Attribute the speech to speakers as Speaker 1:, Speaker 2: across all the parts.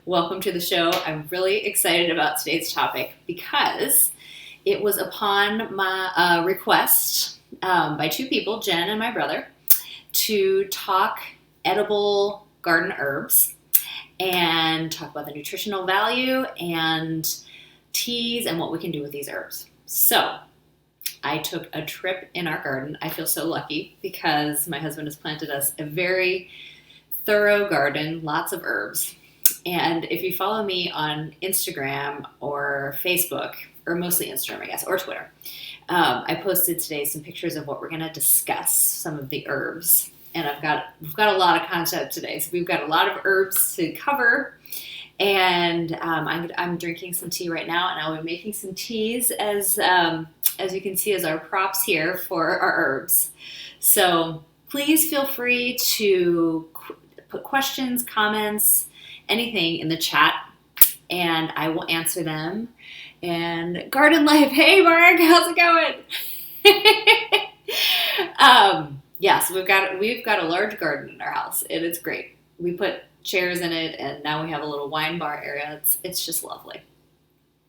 Speaker 1: Welcome to the show. I'm really excited about today's topic because it was upon my request by two people, Jen and my brother, to talk edible garden herbs and talk about the nutritional value and teas and what we can do with these herbs. So I took a trip in our garden. I feel so lucky because my husband has planted us a very thorough garden, lots of herbs. And if you follow me on Instagram or Facebook, or mostly Instagram, I guess, or Twitter, I posted today some pictures of what we're going to discuss, some of the herbs. And we've got a lot of content today. So we've got a lot of herbs to cover. And I'm drinking some tea right now, and I'll be making some teas as you can see as our props here for our herbs. So please feel free to put questions, comments, anything in the chat, and I will answer them. And garden life, hey Mark, how's it going? So we've got a large garden in our house, and it's great. We put chairs in it, and now we have a little wine bar area. It's just lovely.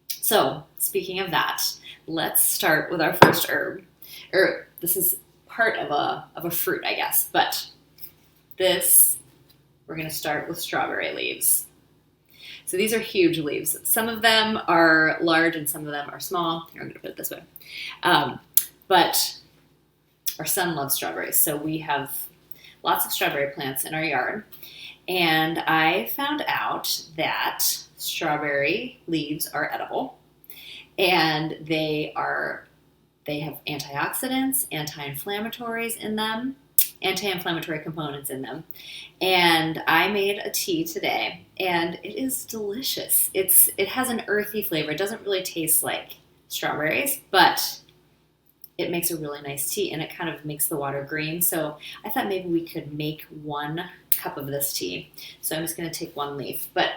Speaker 1: So speaking of that, let's start with our first herb. This is part of a fruit, I guess, but we're going to start with strawberry leaves. So these are huge leaves. Some of them are large and some of them are small. Here, I'm going to put it this way. But our son loves strawberries, so we have lots of strawberry plants in our yard. And I found out that strawberry leaves are edible, and they have antioxidants, anti-inflammatories in them, anti-inflammatory components in them. And I made a tea today, and it is delicious. It has an earthy flavor. It doesn't really taste like strawberries, but it makes a really nice tea, and it kind of makes the water green. So I thought maybe we could make 1 cup of this tea. So I'm just going to take 1 leaf, but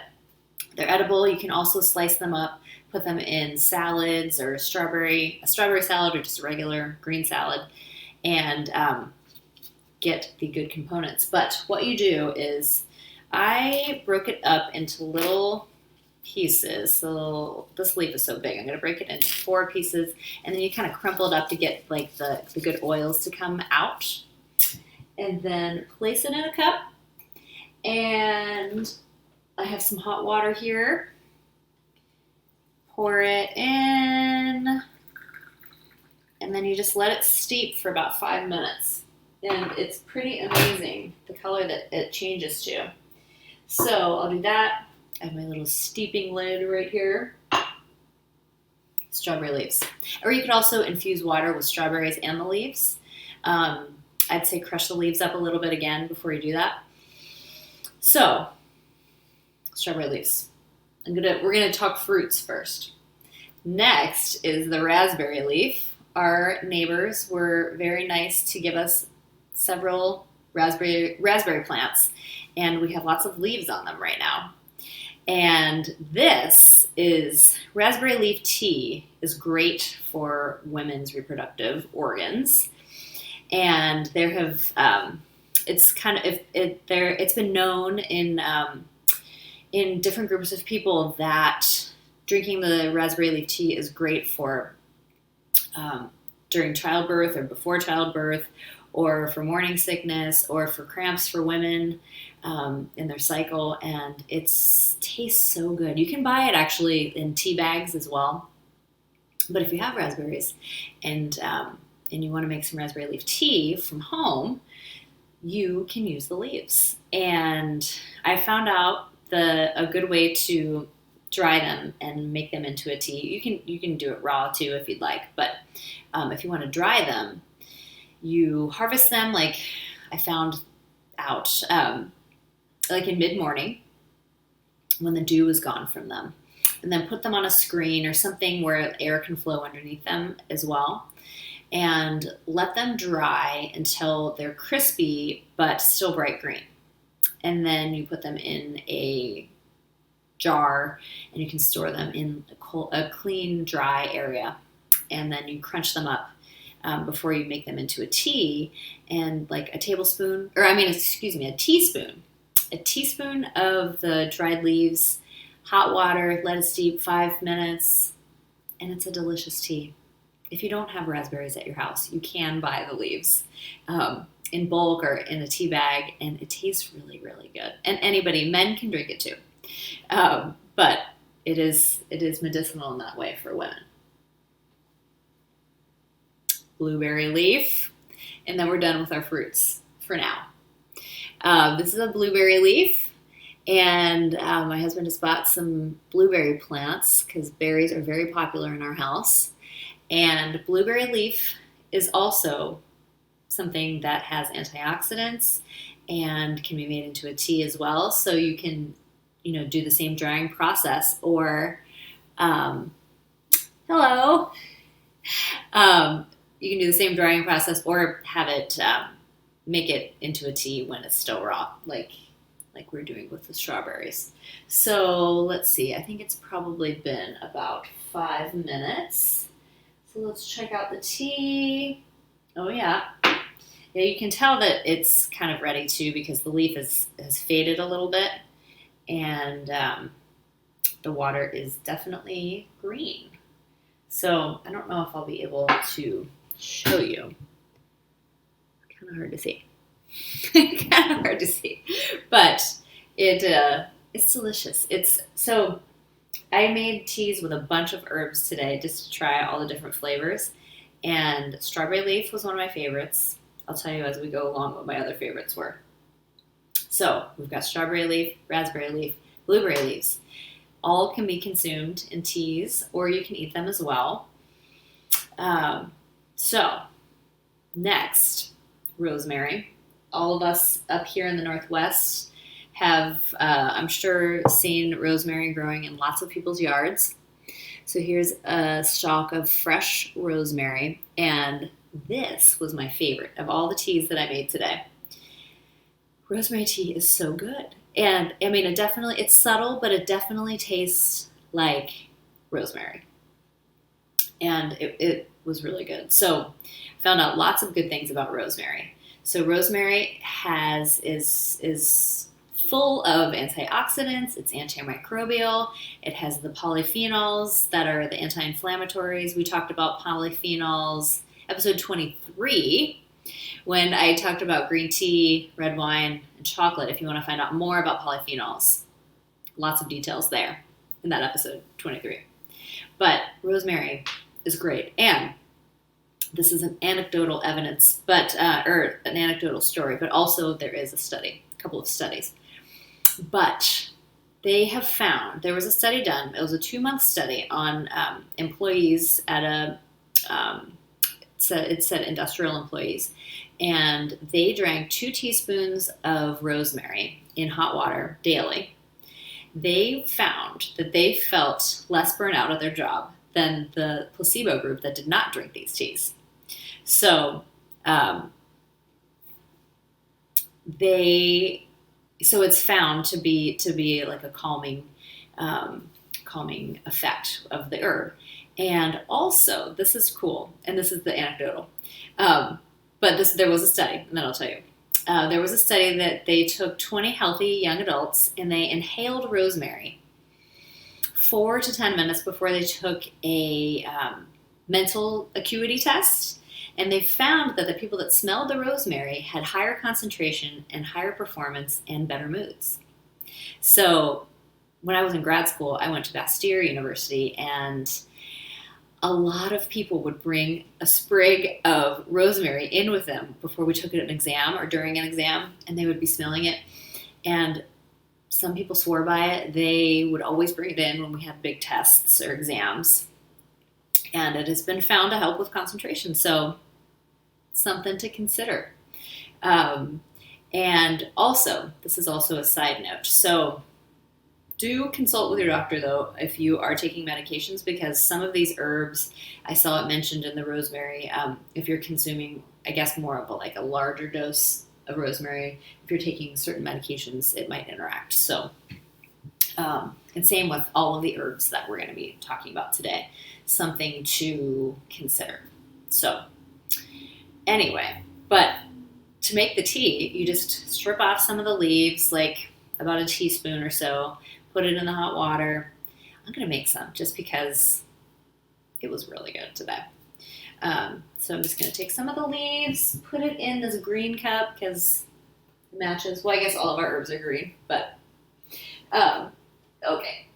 Speaker 1: they're edible. You can also slice them up, put them in salads or a strawberry salad or just a regular green salad, and get the good components. But what you do is I broke it up into little pieces. So this leaf is so big. I'm going to break it into 4 pieces, and then you kind of crumple it up to get like the good oils to come out. And then place it in a cup. And I have some hot water here. Pour it in. And then you just let it steep for about 5 minutes. And it's pretty amazing the color that it changes to. So I'll do that. I have my little steeping lid right here. Strawberry leaves. Or you could also infuse water with strawberries and the leaves. I'd say crush the leaves up a little bit again before you do that. So, strawberry leaves. We're gonna talk fruits first. Next is the raspberry leaf. Our neighbors were very nice to give us several raspberry plants, and we have lots of leaves on them right now. And this is raspberry leaf tea is great for women's reproductive organs. And there have it's been known in different groups of people that drinking the raspberry leaf tea is great for during childbirth or before childbirth, or for morning sickness, or for cramps for women in their cycle, and it tastes so good. You can buy it actually in tea bags as well. But if you have raspberries and you want to make some raspberry leaf tea from home, you can use the leaves. And I found out a good way to dry them and make them into a tea. You can do it raw too if you'd like, but if you want to dry them, you harvest them like I found out like in mid-morning when the dew is gone from them, and then put them on a screen or something where air can flow underneath them as well, and let them dry until they're crispy but still bright green. And then you put them in a jar, and you can store them in a clean, dry area, and then you crunch them up before you make them into a tea. And like a teaspoon of the dried leaves hot water, let it steep 5 minutes, and it's a delicious tea. If you don't have raspberries at your house, you can buy the leaves in bulk or in a tea bag, and it tastes really, really good. And men can drink it too. But it is medicinal in that way for women. Blueberry leaf, and then we're done with our fruits for now. This is a blueberry leaf, and my husband has bought some blueberry plants because berries are very popular in our house. And blueberry leaf is also something that has antioxidants and can be made into a tea as well. So you can, do the same drying process, or hello. You can do the same drying process, or have it make it into a tea when it's still raw, like we're doing with the strawberries. So let's see. I think it's probably been about 5 minutes. So let's check out the tea. Oh, yeah. Yeah, you can tell that it's kind of ready too because the leaf has faded a little bit, and the water is definitely green. So I don't know if I'll be able to show you. Kind of hard to see. But it's delicious. So I made teas with a bunch of herbs today just to try all the different flavors. And strawberry leaf was one of my favorites. I'll tell you as we go along what my other favorites were. So we've got strawberry leaf, raspberry leaf, blueberry leaves. All can be consumed in teas, or you can eat them as well. So next, rosemary. All of us up here in the Northwest have, I'm sure, seen rosemary growing in lots of people's yards. So here's a stalk of fresh rosemary, and this was my favorite of all the teas that I made today. Rosemary tea is so good. And I mean, it's subtle, but it definitely tastes like rosemary. And it was really good. So I found out lots of good things about rosemary. So rosemary is full of antioxidants. It's antimicrobial. It has the polyphenols that are the anti-inflammatories. We talked about polyphenols episode 23 when I talked about green tea, red wine, and chocolate. If you want to find out more about polyphenols, lots of details there in that episode 23. But rosemary is great. And this is an anecdotal evidence, or an anecdotal story, but also there is a couple of studies. But they have found, there was a study done, it was a 2-month study on employees at it said industrial employees, and they drank 2 teaspoons of rosemary in hot water daily. They found that they felt less burnout at their job than the placebo group that did not drink these teas. So it's found to be like a calming effect of the herb. And also, this is cool, and this is the anecdotal, but there was a study, and then I'll tell you. There was a study that they took 20 healthy young adults, and they inhaled rosemary 4 to 10 minutes before they took a mental acuity test, and they found that the people that smelled the rosemary had higher concentration and higher performance and better moods. So when I was in grad school, I went to Bastyr University, and a lot of people would bring a sprig of rosemary in with them before we took an exam or during an exam, and they would be smelling it. And some people swore by it. They would always bring it in when we had big tests or exams. And it has been found to help with concentration. So something to consider. And also, this is also a side note. So do consult with your doctor, though, if you are taking medications, because some of these herbs, I saw it mentioned in the rosemary, if you're consuming, I guess, more of a larger dose of rosemary, if you're taking certain medications, it might interact. So, and same with all of the herbs that we're going to be talking about today, something to consider. So, anyway, but to make the tea, you just strip off some of the leaves, like about a teaspoon or so, put it in the hot water. I'm going to make some just because it was really good today. So I'm just going to take some of the leaves, put it in this green cup because it matches. Well, I guess all of our herbs are green, but okay.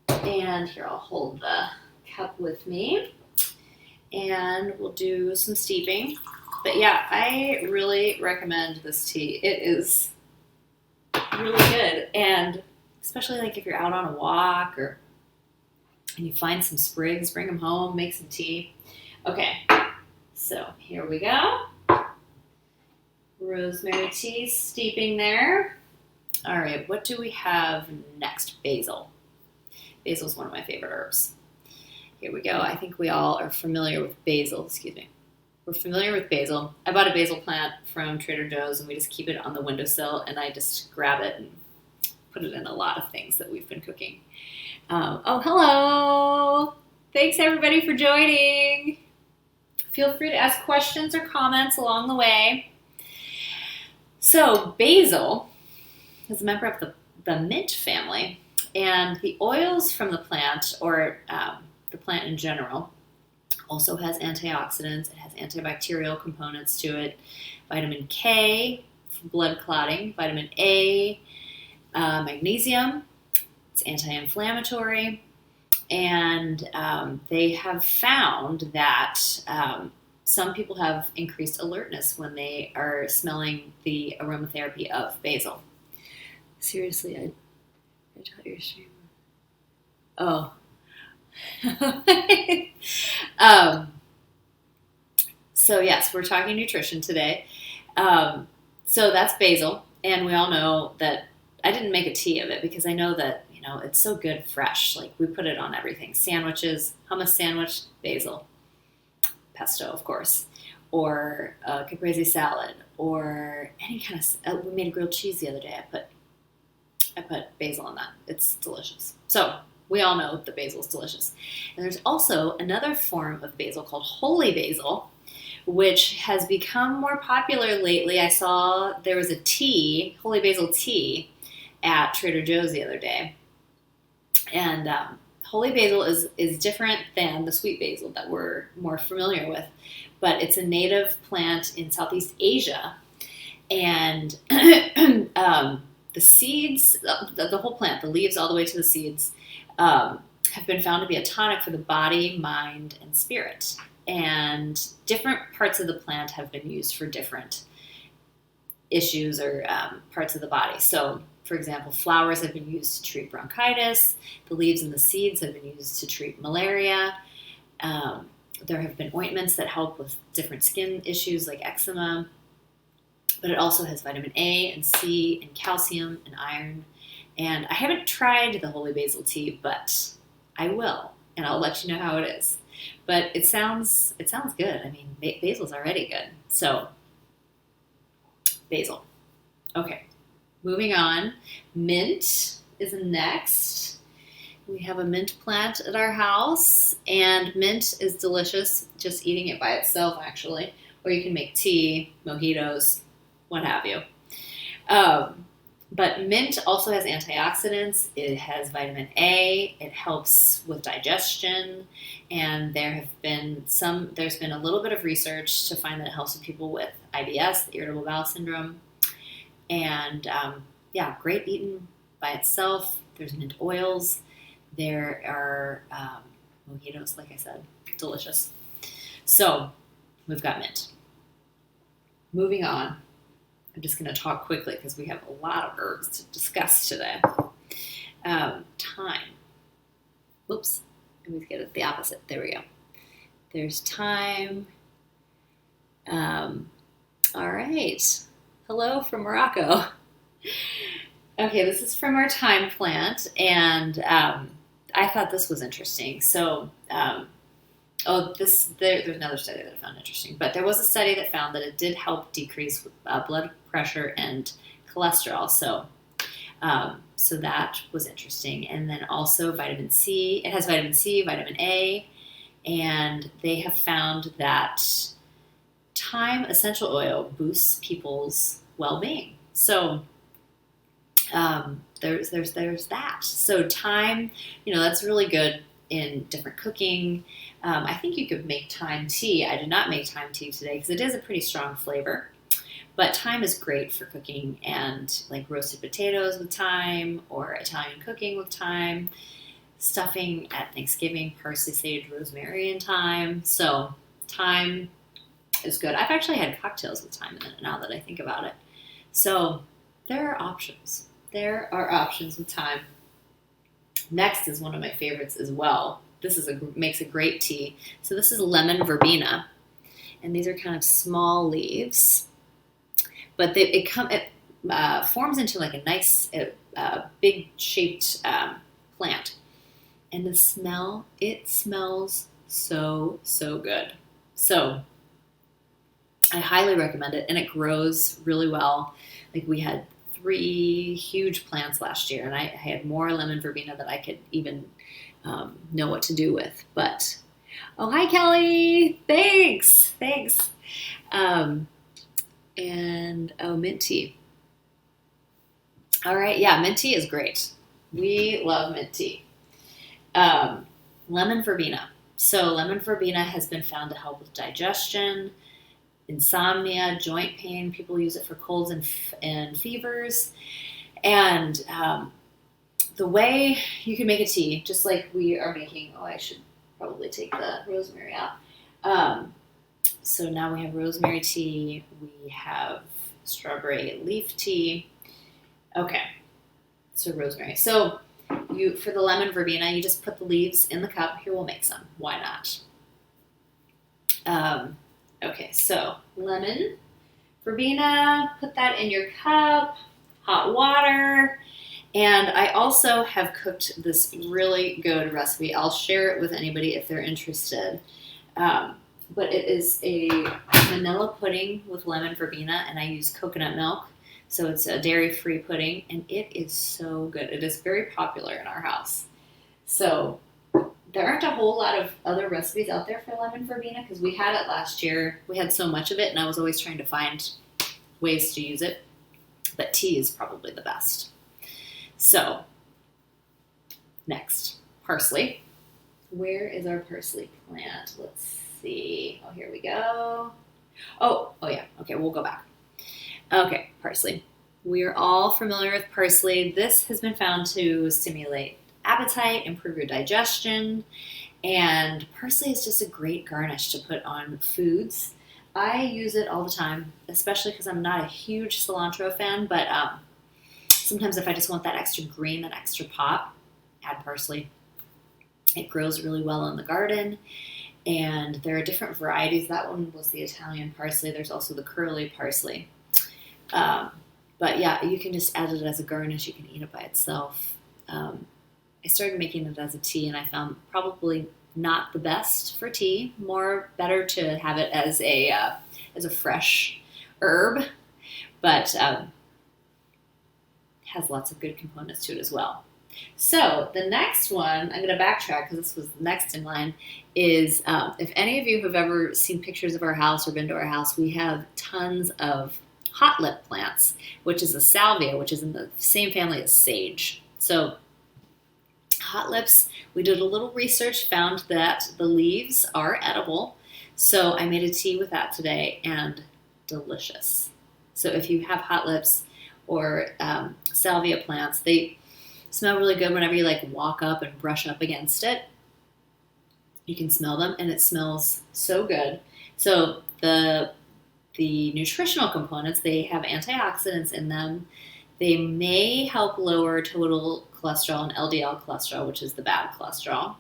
Speaker 1: And here, I'll hold the cup with me and we'll do some steeping. But yeah, I really recommend this tea. It is really good. And especially like if you're out on a walk and you find some sprigs, bring them home, make some tea. Okay, so here we go. Rosemary tea steeping there. All right, what do we have next? Basil. Basil is one of my favorite herbs. Here we go. I think we all are familiar with basil. Excuse me. We're familiar with basil. I bought a basil plant from Trader Joe's and we just keep it on the windowsill and I just grab it and put it in a lot of things that we've been cooking. Oh, hello. Thanks everybody for joining. Feel free to ask questions or comments along the way. So basil is a member of the mint family, and the oils from the plant, or the plant in general, also has antioxidants. It has antibacterial components to it. Vitamin K for blood clotting, vitamin A, magnesium. It's anti-inflammatory. And they have found that some people have increased alertness when they are smelling the aromatherapy of basil. Seriously, I taught your stream. Oh. So yes, we're talking nutrition today. So that's basil, and we all know that I didn't make a tea of it because I know that, you know, it's so good fresh. Like we put it on everything. Sandwiches, hummus sandwich, basil. Pesto, of course. Or a caprese salad, or any kind of, we made a grilled cheese the other day. I put basil on that. It's delicious. So we all know that basil is delicious. And there's also another form of basil called holy basil, which has become more popular lately. I saw there was a tea, holy basil tea, at Trader Joe's the other day. And holy basil is different than the sweet basil that we're more familiar with, but it's a native plant in Southeast Asia. And the seeds, the whole plant, the leaves all the way to the seeds, have been found to be a tonic for the body, mind, and spirit. And different parts of the plant have been used for different issues or parts of the body. So, for example, flowers have been used to treat bronchitis. The leaves and the seeds have been used to treat malaria. There have been ointments that help with different skin issues like eczema. But it also has vitamin A and C and calcium and iron. And I haven't tried the holy basil tea, but I will, and I'll let you know how it is. But it sounds good. I mean, basil's already good. So, basil. Okay, moving on. Mint is next. We have a mint plant at our house, and mint is delicious, just eating it by itself, actually. Or you can make tea, mojitos, what have you. But mint also has antioxidants. It has vitamin A. It helps with digestion. And there's been a little bit of research to find that it helps with people with IBS, irritable bowel syndrome. And great eaten by itself. There's mint oils. There are mojitos, like I said, delicious. So we've got mint. Moving on. I'm just going to talk quickly because we have a lot of herbs to discuss today. Thyme. Whoops. I always get it the opposite. There we go. There's thyme. All right. Hello from Morocco. Okay, this is from our thyme plant, and I thought this was interesting. So, there's another study that I found interesting, but there was a study that found that it did help decrease blood pressure and cholesterol. So that was interesting. And then also vitamin C. It has vitamin C, vitamin A, and they have found that thyme essential oil boosts people's well-being. So There's that. So thyme, that's really good in different cooking. I think you could make thyme tea. I did not make thyme tea today because it is a pretty strong flavor. But thyme is great for cooking and like roasted potatoes with thyme or Italian cooking with thyme, stuffing at Thanksgiving, parsley, sage, rosemary, and thyme. So thyme is good. I've actually had cocktails with thyme in it now that I think about it. So there are options. There are options with thyme. Next is one of my favorites as well. This makes a great tea. So this is lemon verbena, and these are kind of small leaves, but it forms into like a nice big shaped plant, and it smells so good. So I highly recommend it, and it grows really well. Like we had 3 huge plants last year, and I had more lemon verbena that I could even know what to do with. But oh, hi Kelly, thanks. And mint tea. All right, yeah, mint tea is great. We love mint tea. Lemon verbena. So lemon verbena has been found to help with digestion, insomnia, joint pain. People use it for colds and fevers. And the way you can make a tea, just like we are making, I should probably take the rosemary out. So now we have rosemary tea. We have strawberry leaf tea. Okay, so rosemary. So for the lemon verbena, you just put the leaves in the cup. Here, we'll make some. Why not? Okay, so lemon verbena, put that in your cup, hot water. And I also have cooked this really good recipe. I'll share it with anybody if they're interested. But it is a vanilla pudding with lemon verbena, and I use coconut milk. So it's a dairy-free pudding, and it is so good. It is very popular in our house. So there aren't a whole lot of other recipes out there for lemon verbena because we had it last year. We had so much of it, and I was always trying to find ways to use it. But tea is probably the best. So next, parsley. Where is our parsley plant? Let's see. Oh, here we go. Oh yeah. Okay, we'll go back. Okay, parsley. We are all familiar with parsley. This has been found to stimulate appetite, improve your digestion, and parsley is just a great garnish to put on foods. I use it all the time, especially because I'm not a huge cilantro fan, but sometimes if I just want that extra green, that extra pop, add parsley. It grows really well in the garden, and there are different varieties. That one was the Italian parsley. There's also the curly parsley. But yeah, you can just add it as a garnish. You can eat it by itself. I started making it as a tea, and I found probably not the best for tea. Better to have it as a fresh herb, but has lots of good components to it as well. So the next one, I'm going to backtrack because this was next in line, is if any of you have ever seen pictures of our house or been to our house, we have tons of hot lip plants, which is a salvia, which is in the same family as sage. So hot lips, we did a little research, found that the leaves are edible. So I made a tea with that today, and delicious. So if you have hot lips or salvia plants, they smell really good whenever you like walk up and brush up against it. You can smell them, and it smells so good. So the nutritional components, they have antioxidants in them. They may help lower total cholesterol and LDL cholesterol, which is the bad cholesterol.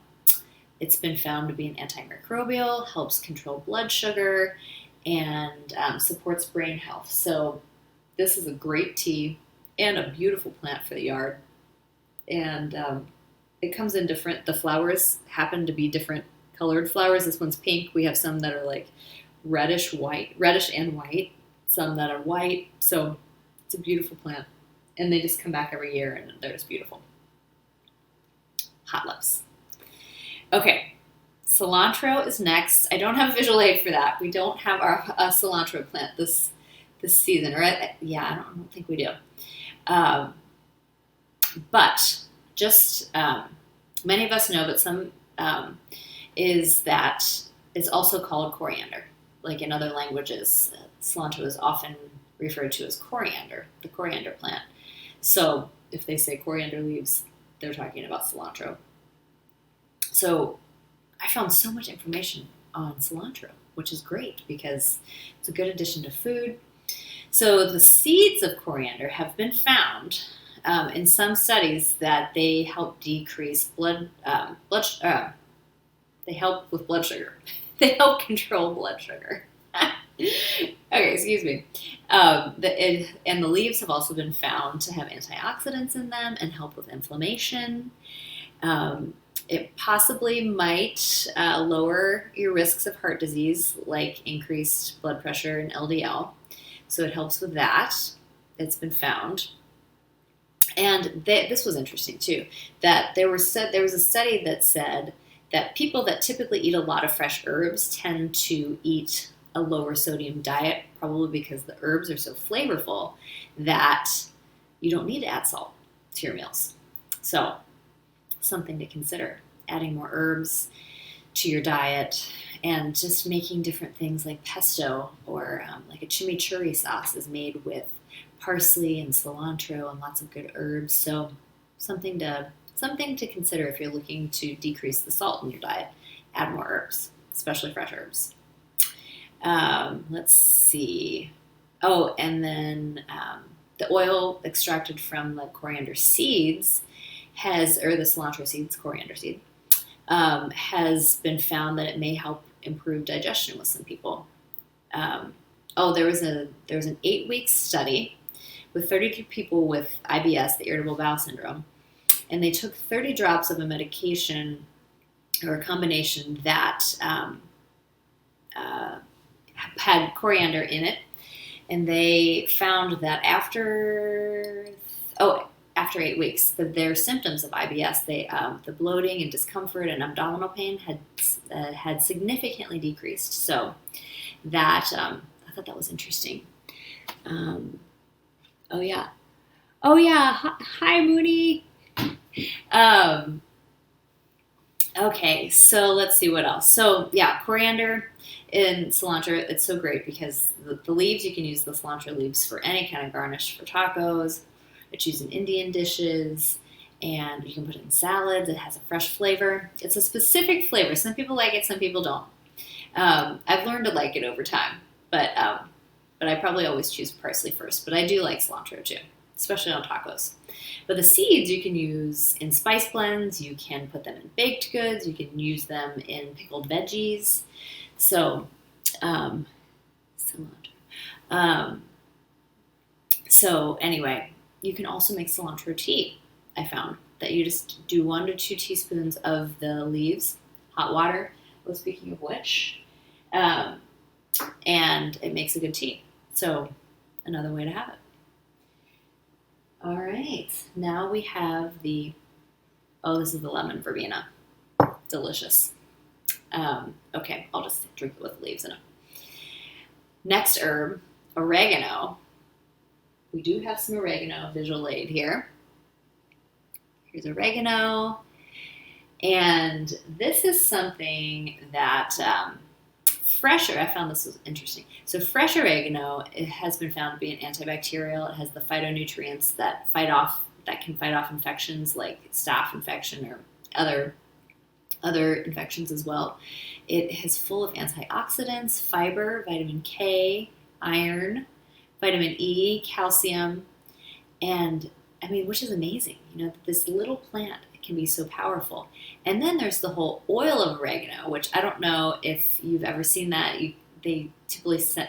Speaker 1: It's been found to be an antimicrobial, helps control blood sugar, and supports brain health. So this is a great tea and a beautiful plant for the yard. And it comes in the flowers happen to be different colored flowers. This one's pink. We have some that are like reddish and white, some that are white. So it's a beautiful plant. And they just come back every year, and they're just beautiful. Hot lips. Okay, cilantro is next. I don't have a visual aid for that. We don't have a cilantro plant this season, or I don't think we do. But just many of us know, but some is that it's also called coriander. Like in other languages, cilantro is often referred to as coriander, the coriander plant. So if they say coriander leaves, they're talking about cilantro. So I found so much information on cilantro, which is great because it's a good addition to food. So the seeds of coriander have been found in some studies that they help decrease they help with blood sugar. They help control blood sugar. Okay, excuse me. And the leaves have also been found to have antioxidants in them and help with inflammation. It possibly might lower your risks of heart disease, like increased blood pressure and LDL. So it helps with that. It's been found. And this was interesting too, that there was a study that said that people that typically eat a lot of fresh herbs tend to eat a lower sodium diet, probably because the herbs are so flavorful that you don't need to add salt to your meals. So something to consider, adding more herbs to your diet and just making different things like pesto or like a chimichurri sauce is made with parsley and cilantro and lots of good herbs. So something to consider if you're looking to decrease the salt in your diet. Add more herbs, especially fresh herbs. Let's see. Oh, and then the oil extracted from the coriander seeds or the cilantro seeds, coriander seed, has been found that it may help improve digestion with some people. There was an 8-week study with 32 people with IBS, the irritable bowel syndrome, and they took 30 drops of a medication or a combination that had coriander in it, and they found that after 8 weeks, that their symptoms of IBS, the bloating and discomfort and abdominal pain had significantly decreased. So that I thought that was interesting. Hi Mooney. Okay, so let's see what else. So yeah, coriander and cilantro, it's so great because the leaves, you can use the cilantro leaves for any kind of garnish for tacos. It's used in Indian dishes, and you can put it in salads. It has a fresh flavor. It's a specific flavor. Some people like it, some people don't. I've learned to like it over time, but I probably always choose parsley first. But I do like cilantro too, especially on tacos. But the seeds you can use in spice blends. You can put them in baked goods. You can use them in pickled veggies. So, cilantro. So anyway, you can also make cilantro tea. I found that you just do 1 to 2 teaspoons of the leaves, hot water. Well, speaking of which, and it makes a good tea. So another way to have it. All right, now we have this is the lemon verbena. Delicious. Okay, I'll just drink it with leaves in it. Next herb, oregano. We do have some oregano visual aid here. Here's oregano. And this is something that I found this was interesting. So fresh oregano, it has been found to be an antibacterial. It has the phytonutrients that can fight off infections like staph infection or other infections as well. It is full of antioxidants, fiber, vitamin K, iron, vitamin E, calcium, and which is amazing. This little plant can be so powerful. And then there's the whole oil of oregano, which I don't know if you've ever seen that. They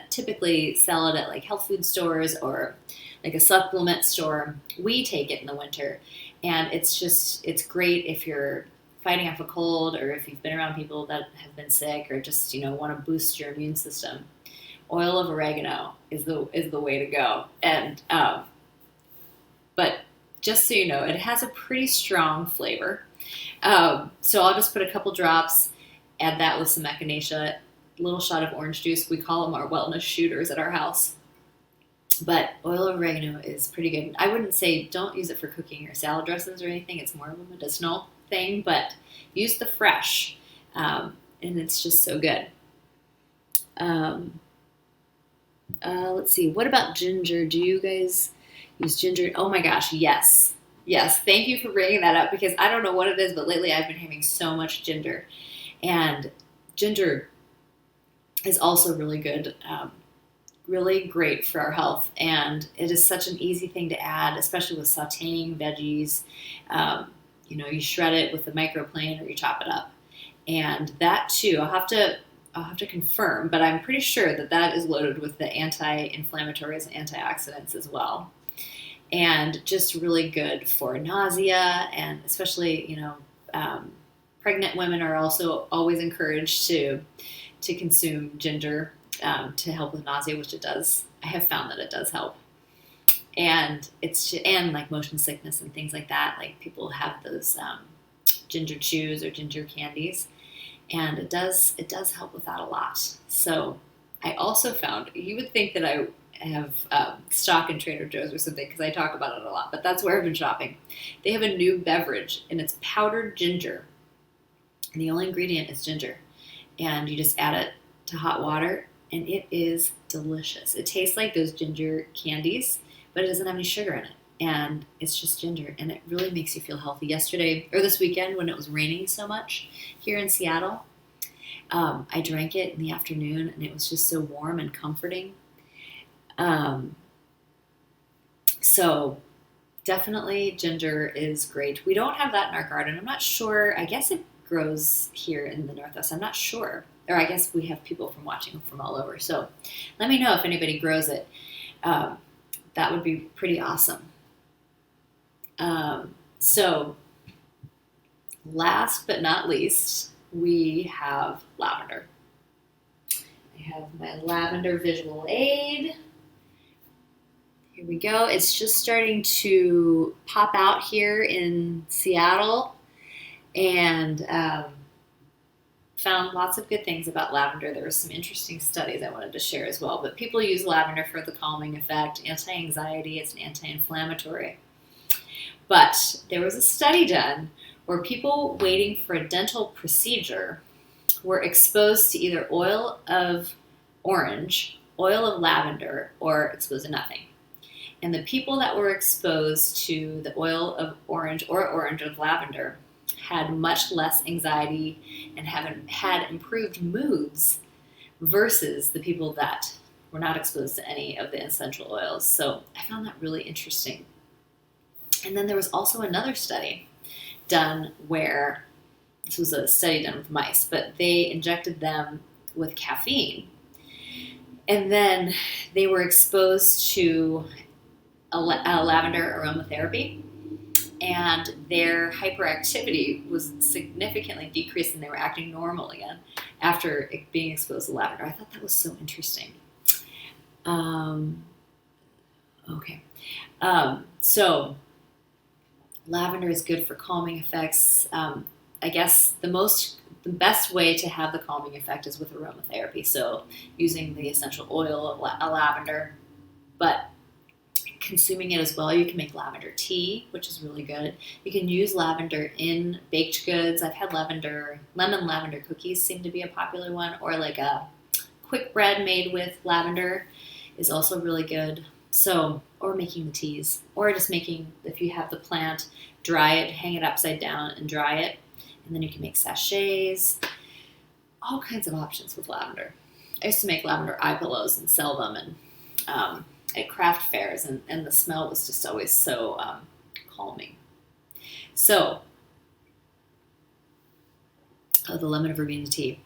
Speaker 1: typically sell it at like health food stores or like a supplement store. We take it in the winter, and it's great if you're fighting off a cold or if you've been around people that have been sick or just want to boost your immune system. Oil of oregano is the way to go. And but just so you know, it has a pretty strong flavor. So I'll just put a couple drops, add that with some echinacea, a little shot of orange juice. We call them our wellness shooters at our house. But oil of oregano is pretty good. I wouldn't say don't use it for cooking or salad dressings or anything. It's more of a medicinal thing, but use the fresh, and it's just so good. Um, let's see. What about ginger? Do you guys use ginger? Oh my gosh, yes. Yes, thank you for bringing that up because I don't know what it is, but lately I've been having so much ginger. And ginger is also really good, really great for our health. And it is such an easy thing to add, especially with sauteing veggies. You shred it with the microplane or you chop it up. And that too, I'll have to confirm, but I'm pretty sure that that is loaded with the anti-inflammatories and antioxidants as well. And just really good for nausea, and especially, pregnant women are also always encouraged to consume ginger to help with nausea, which it does. I have found that it does help. And and like motion sickness and things like that. Like people have those ginger chews or ginger candies, and it does help with that a lot. So I also found, you would think that I have stock in Trader Joe's or something because I talk about it a lot, but that's where I've been shopping. They have a new beverage, and it's powdered ginger, and the only ingredient is ginger, and you just add it to hot water, and it is delicious. It tastes like those ginger candies, but it doesn't have any sugar in it, and it's just ginger, and it really makes you feel healthy. Yesterday, or this weekend, when it was raining so much here in Seattle, I drank it in the afternoon, and it was just so warm and comforting. So definitely ginger is great. We don't have that in our garden. I'm not sure. I guess it grows here in the Northwest. I'm not sure. Or I guess we have people watching from all over. So let me know if anybody grows it. That would be pretty awesome. So last but not least, we have lavender. I have my lavender visual aid. Here we go. It's just starting to pop out here in Seattle, and found lots of good things about lavender. There were some interesting studies I wanted to share as well, but people use lavender for the calming effect, anti-anxiety, it's an anti-inflammatory. But there was a study done where people waiting for a dental procedure were exposed to either oil of orange, oil of lavender, or exposed to nothing. And the people that were exposed to the oil of orange or orange of lavender had much less anxiety and had improved moods versus the people that were not exposed to any of the essential oils. So I found that really interesting. And then there was also another study done where, this was a study done with mice, but they injected them with caffeine. And then they were exposed to a lavender aromatherapy, and their hyperactivity was significantly decreased, and they were acting normal again after being exposed to lavender. I thought that was so interesting. Okay. So lavender is good for calming effects. I guess the best way to have the calming effect is with aromatherapy. So using the essential oil of lavender, but consuming it as well. You can make lavender tea, which is really good. You can use lavender in baked goods. I've had lemon lavender cookies seem to be a popular one, or like a quick bread made with lavender is also really good. So, or making the teas, or just making, if you have the plant, dry it, hang it upside down and dry it, and then you can make sachets. All kinds of options with lavender. I used to make lavender eye pillows and sell them, and at craft fairs, and the smell was just always so calming. So, the lemon verbena tea.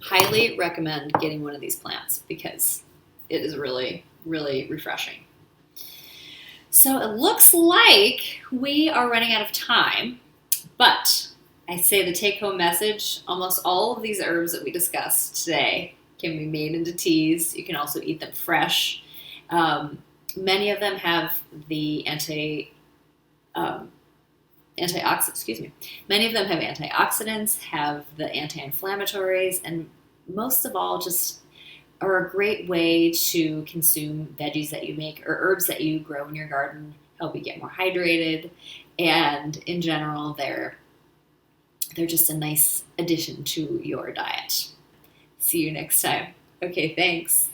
Speaker 1: Highly recommend getting one of these plants because it is really, really refreshing. So it looks like we are running out of time, but I say the take-home message, almost all of these herbs that we discussed today can be made into teas. You can also eat them fresh. Many of them have the Many of them have antioxidants, have the anti-inflammatories, and most of all, just are a great way to consume veggies that you make or herbs that you grow in your garden, help you get more hydrated, and in general, they're just a nice addition to your diet. See you next time. Okay, thanks.